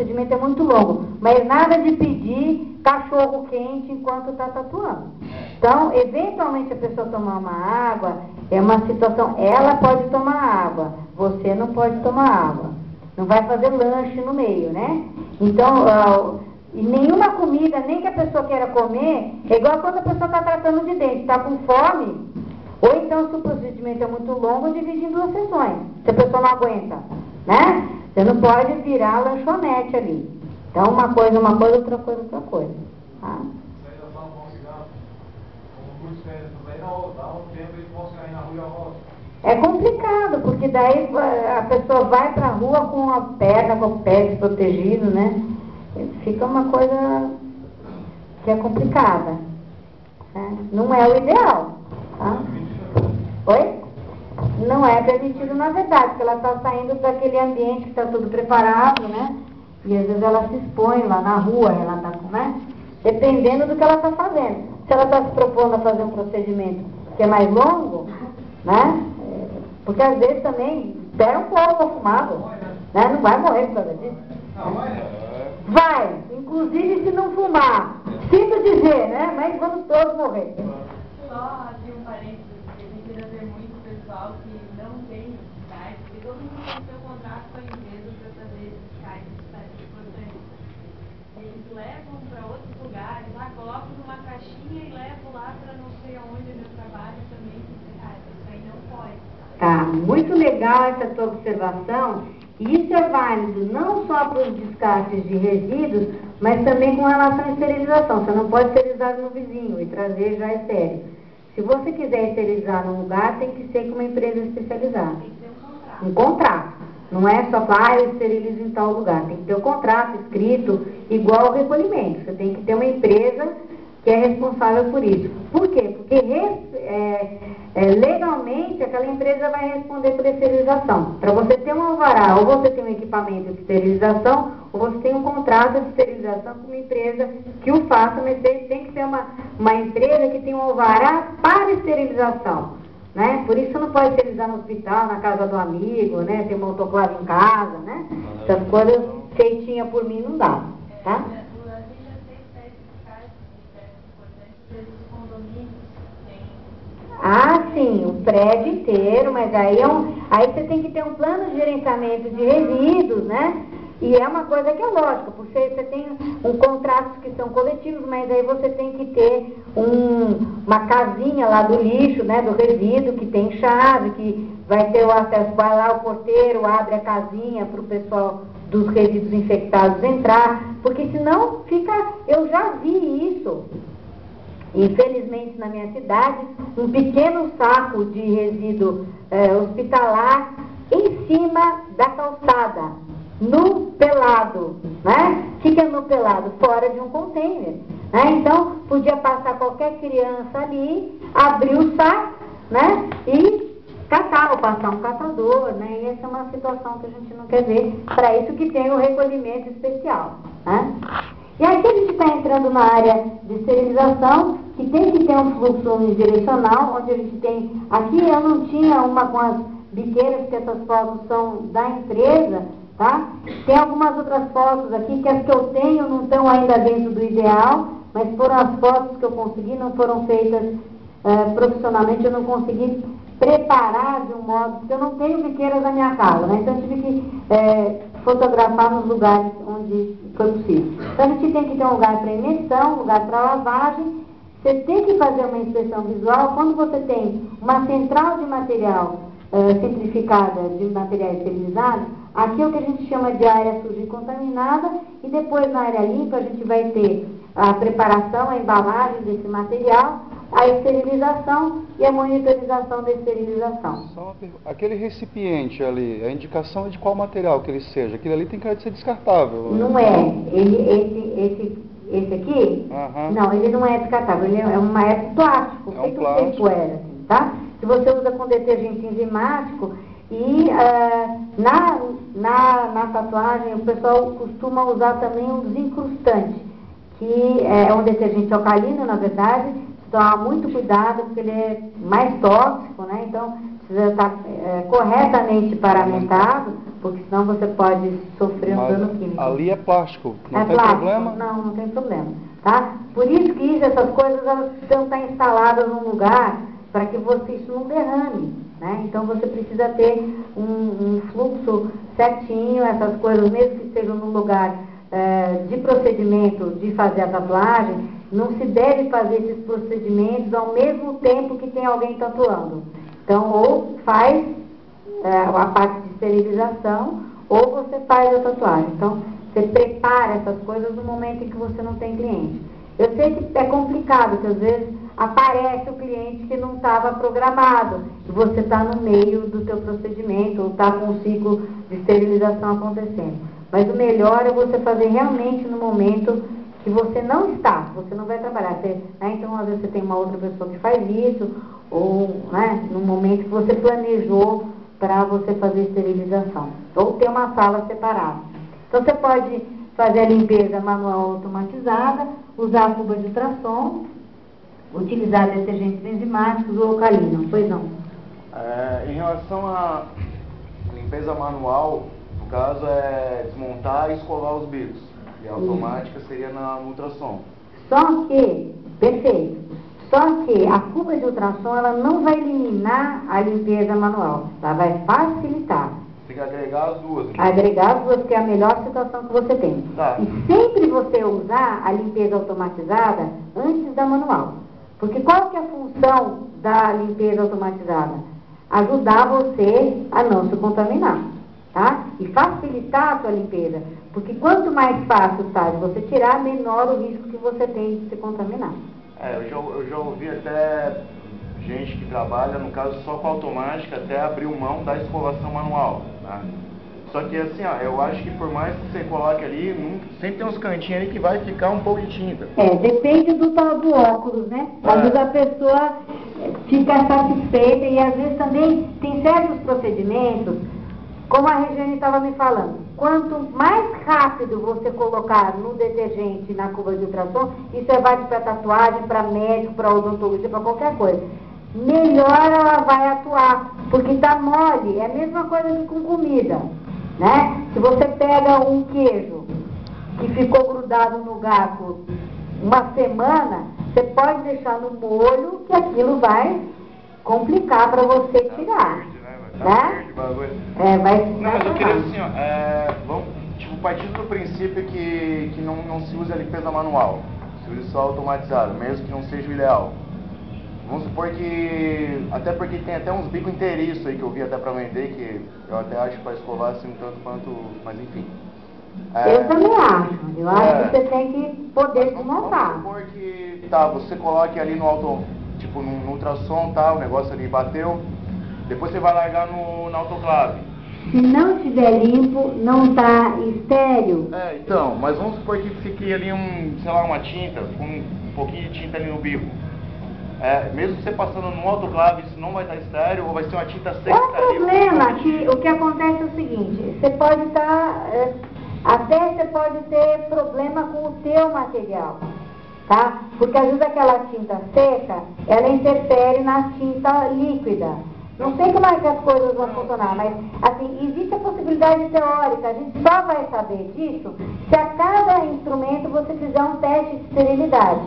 procedimento é muito longo, mas nada de pedir cachorro quente enquanto está tatuando. Então, eventualmente a pessoa tomar uma água, é uma situação, ela pode tomar água, você não pode tomar água. Não vai fazer lanche no meio, né? Então, e nenhuma comida, nem que a pessoa queira comer, é igual quando a pessoa está tratando de dente, está com fome, ou então se o procedimento é muito longo, divide em 2 sessões, se a pessoa não aguenta, né? Você não pode virar lanchonete ali. Então, uma coisa, outra coisa, outra coisa. Tá? É complicado, porque daí a pessoa vai para a rua com a perna, com o pé desprotegido, né? Fica uma coisa que é complicada. Né? Não é o ideal. Tá? Oi? Não é permitido na verdade, porque ela está saindo daquele ambiente que está tudo preparado, né? E às vezes ela se expõe lá na rua, ela está com, né? Dependendo do que ela está fazendo. Se ela está se propondo a fazer um procedimento que é mais longo, né? Porque às vezes também espera um pouco fumado, né? Não vai morrer por causa disso. Vai, inclusive se não fumar. Sinto dizer, né? Mas vamos todos morrer. Só de um parênteses, porque a gente ainda vê muito pessoal que não tem site, porque todo mundo tem seu contrato com a empresa para fazer esses sites importantes. Eles levam para outros lugares, lá colocam numa caixinha e levam lá para não sei aonde meu trabalho também. Isso aí não pode. Tá, muito legal essa tua observação. E isso é válido não só para os descartes de resíduos, mas também com relação à esterilização. Você não pode esterilizar no vizinho e trazer já estéril. Se você quiser esterilizar num lugar, tem que ser com uma empresa especializada. Tem que ter um contrato. Um contrato. Não é só falar, eu esterilizo em tal lugar. Tem que ter um contrato escrito, igual ao recolhimento. Você tem que ter uma empresa que é responsável por isso. Por quê? Porque legalmente aquela empresa vai responder por esterilização. Para você ter um alvará, ou você tem um equipamento de esterilização, ou você tem um contrato de esterilização com uma empresa que o faça, mas tem que ser uma empresa que tem um alvará para esterilização. Né? Por isso não pode esterilizar no hospital, na casa do amigo, né? Ter uma autoclave em casa, né? Essas coisas feitinhas por mim não dá, tá? Ah, sim, o prédio inteiro, mas aí você tem que ter um plano de gerenciamento de resíduos, né? E é uma coisa que é lógica, porque você tem contratos que são coletivos, mas aí você tem que ter uma casinha lá do lixo, né, do resíduo, que tem chave, que vai ter o acesso, vai lá o porteiro, abre a casinha para o pessoal dos resíduos infectados entrar, porque senão eu já vi isso. Infelizmente, na minha cidade, um pequeno saco de resíduo hospitalar em cima da calçada, no pelado, né? O que é no pelado? Fora de um container, né? Então, podia passar qualquer criança ali, abrir o saco, né? E catar, ou passar um catador, né? E essa é uma situação que a gente não quer ver, para isso que tem o recolhimento especial, né? E aqui a gente está entrando na área de esterilização, que tem que ter um fluxo unidirecional, onde a gente tem... Aqui eu não tinha uma com as biqueiras, porque essas fotos são da empresa, tá? Tem algumas outras fotos aqui, que as que eu tenho não estão ainda dentro do ideal, mas foram as fotos que eu consegui, não foram feitas profissionalmente, eu não consegui preparar de um modo... Porque eu não tenho biqueiras na minha casa, né? Então eu tive que fotografar nos lugares onde foi possível. Então a gente tem que ter um lugar para imersão, um lugar para lavagem. Você tem que fazer uma inspeção visual. Quando você tem uma central de material centrifugada, de materiais esterilizados, aqui é o que a gente chama de área suja e contaminada, e depois na área limpa a gente vai ter a preparação, a embalagem desse material, a esterilização e a monitorização da esterilização. Só aquele recipiente ali, a indicação é de qual material que ele seja? Aquele ali tem cara de ser descartável. Não é. Esse aqui, não, ele não é descartável, ele é uma plástico, feito um tempo era, assim, tá? Se você usa com detergente enzimático, e na tatuagem o pessoal costuma usar também um desincrustante, que é um detergente alcalino, na verdade. Tomar muito cuidado, porque ele é mais tóxico, né? Então, precisa estar corretamente paramentado, porque senão você pode sofrer um dano químico. Ali é plástico, não tem plástico? problema? Não tem problema, tá? Por isso que essas coisas elas precisam estar instaladas num lugar para que isso não derrame, né? Então você precisa ter um fluxo certinho, essas coisas, mesmo que estejam num lugar de procedimento de fazer a tatuagem, não se deve fazer esses procedimentos ao mesmo tempo que tem alguém tatuando. Então, ou faz a parte de esterilização, ou você faz a tatuagem. Então, você prepara essas coisas no momento em que você não tem cliente. Eu sei que é complicado, que às vezes aparece o cliente que não estava programado, e você está no meio do teu procedimento, ou está com um ciclo de esterilização acontecendo. Mas o melhor é você fazer realmente no momento que você não está, você não vai trabalhar. Então, às vezes você tem uma outra pessoa que faz isso, ou no momento que você planejou para você fazer esterilização. Ou ter uma sala separada. Então, você pode fazer a limpeza manual automatizada, usar a cuba de ultrassom, utilizar detergentes enzimáticos ou alcalinos. Pois não? Em relação à limpeza manual, no caso é desmontar e escovar os bicos. E a automática seria no ultrassom. Só que, perfeito, só que a cuba de ultrassom ela não vai eliminar a limpeza manual, ela vai facilitar. Tem que agregar as duas. Então. Agregar as duas, que é a melhor situação que você tem. Tá. E sempre você usar a limpeza automatizada antes da manual. Porque qual que é a função da limpeza automatizada? Ajudar você a não se contaminar, tá? E facilitar a sua limpeza. Porque quanto mais fácil está de você tirar, menor o risco que você tem de se contaminar. Eu já ouvi até gente que trabalha, no caso, só com automática, até abriu mão da escovação manual, né? Só que assim, eu acho que por mais que você coloque ali, sempre tem uns cantinhos ali que vai ficar um pouco de tinta. Depende do óculos, né? Às vezes a pessoa fica satisfeita e às vezes também tem certos procedimentos, como a Regiane estava me falando, quanto mais rápido você colocar no detergente, na cuba de ultrassom, isso é válido para tatuagem, para médico, para odontologia, para qualquer coisa, melhor ela vai atuar, porque tá mole, é a mesma coisa que com comida, né? Se você pega um queijo que ficou grudado no garfo uma semana, você pode deixar no molho que aquilo vai complicar para você tirar. Né? Não, mas eu queria assim, vamos partindo do princípio que não se usa a limpeza manual, se usa só automatizado, mesmo que não seja o ideal. Vamos supor que, até porque tem até uns bicos inteiriços aí que eu vi até pra vender, que eu até acho para escovar assim um tanto quanto, mas enfim. Eu também acho, eu acho que você tem que poder desmontar. Vamos supor que, você coloque ali no ultrassom, o negócio ali bateu. Depois você vai largar na autoclave. Se não estiver limpo, não está estéril. Então, mas vamos supor que fique ali uma tinta, com um pouquinho de tinta ali no bico. Mesmo você passando no autoclave, isso não vai estar estéril ou vai ser uma tinta seca? O problema que o que acontece é o seguinte, você pode estar, até você pode ter problema com o teu material, tá? Porque às vezes aquela tinta seca, ela interfere na tinta líquida. Não sei como é que as coisas vão funcionar, mas assim, existe a possibilidade teórica, a gente só vai saber disso se a cada instrumento você fizer um teste de esterilidade.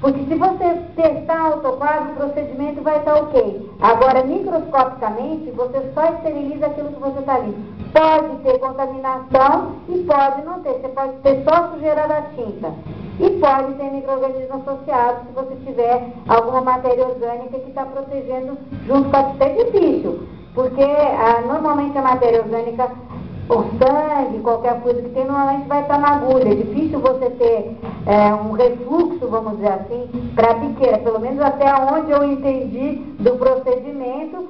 Porque se você testar autoclave, o procedimento vai estar ok. Agora, microscopicamente, você só esteriliza aquilo que você está ali. Pode ter contaminação e pode não ter. Você pode ter só sujeira da tinta. E pode ter micro-organismos associados se você tiver alguma matéria orgânica que está protegendo junto com a tinta. É difícil, porque normalmente a matéria orgânica, o sangue, qualquer coisa que tem, normalmente vai estar na agulha. É difícil você ter um refluxo, vamos dizer assim, para a biqueira. Pelo menos até onde eu entendi do procedimento,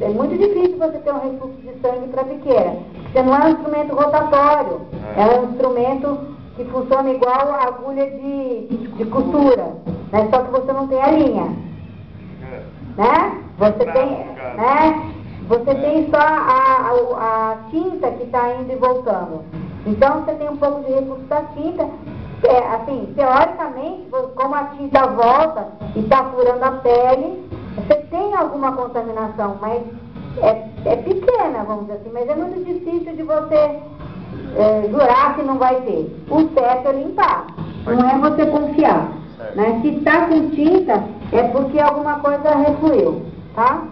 é muito difícil você ter um refluxo de sangue para a biqueira. Porque não é um instrumento rotatório, é um instrumento que funciona igual a agulha de costura, né? Só que você não tem a linha, né? Você tem, né? Você tem só a tinta que está indo e voltando. Então você tem um pouco de refluxo da tinta. Assim, teoricamente, como a tinta volta e está furando a pele, você tem alguma contaminação, mas é é pequena, vamos dizer assim, mas é muito difícil de você jurar que não vai ter. O certo é limpar, não é você confiar. Né? Se está com tinta, é porque alguma coisa refluiu, tá?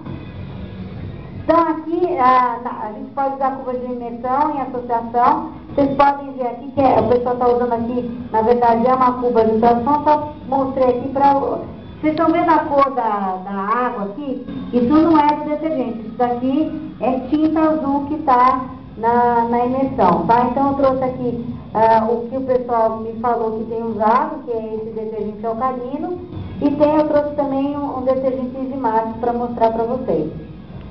Então aqui a gente pode usar cuba de imersão em associação. Vocês podem ver aqui que o pessoal está usando aqui, na verdade é uma cuba de ultrassom, só mostrei aqui para... Vocês estão vendo a cor da água aqui? Isso não é do detergente, isso daqui é tinta azul que está na imersão, tá? Então eu trouxe aqui o que o pessoal me falou que tem usado, que é esse detergente alcalino, e eu trouxe também um detergente enzimático para mostrar para vocês.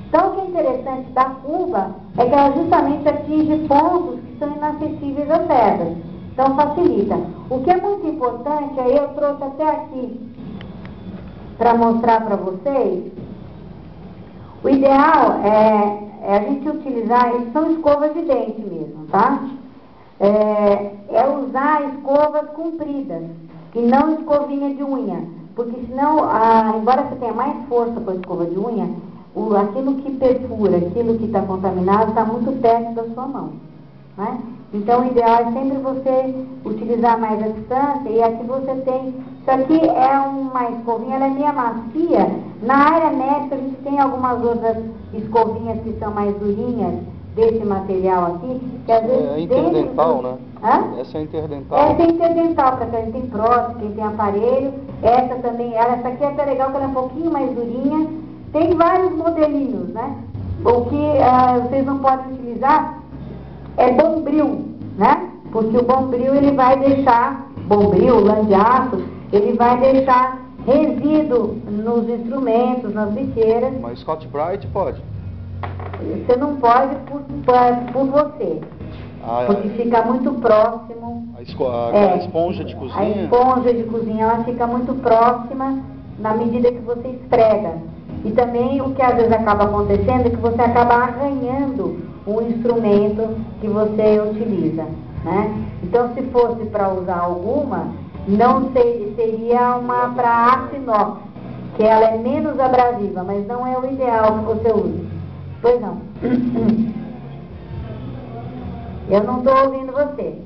Então o que é interessante da cuba é que ela justamente atinge pontos que são inacessíveis às cerdas, então facilita. O que é muito importante, aí eu trouxe até aqui para mostrar para vocês, o ideal é a gente utilizar, eles são escovas de dente mesmo, tá? É usar escovas compridas e não escovinha de unha, porque senão, embora você tenha mais força com a escova de unha, aquilo que perfura, aquilo que está contaminado está muito perto da sua mão, né? Então o ideal é sempre você utilizar mais a distância, e aqui você tem, isso aqui é uma escovinha, ela é meio macia. Na área médica a gente tem algumas outras escovinhas que são mais durinhas desse material aqui, que às vezes... É interdental, né? Hã? Essa é interdental. Essa é interdental, para quem tem prótese, quem tem aparelho. Essa também, essa aqui é até legal, que ela é um pouquinho mais durinha. Tem vários modelinhos, né? O que vocês não podem utilizar é bombril, né? Porque o bombril, ele vai deixar, lã de aço, ele vai deixar resíduo nos instrumentos, nas biqueiras. Mas Scotch-Brite pode? Você não pode por você, porque fica muito próximo. A esponja de cozinha? A esponja de cozinha, ela fica muito próxima na medida que você esfrega. E também o que às vezes acaba acontecendo é que você acaba arranhando o instrumento que você utiliza, né? Então, se fosse para usar alguma, não seria uma para aço inox, que ela é menos abrasiva, mas não é o ideal que você use. Pois não. Eu não estou ouvindo você.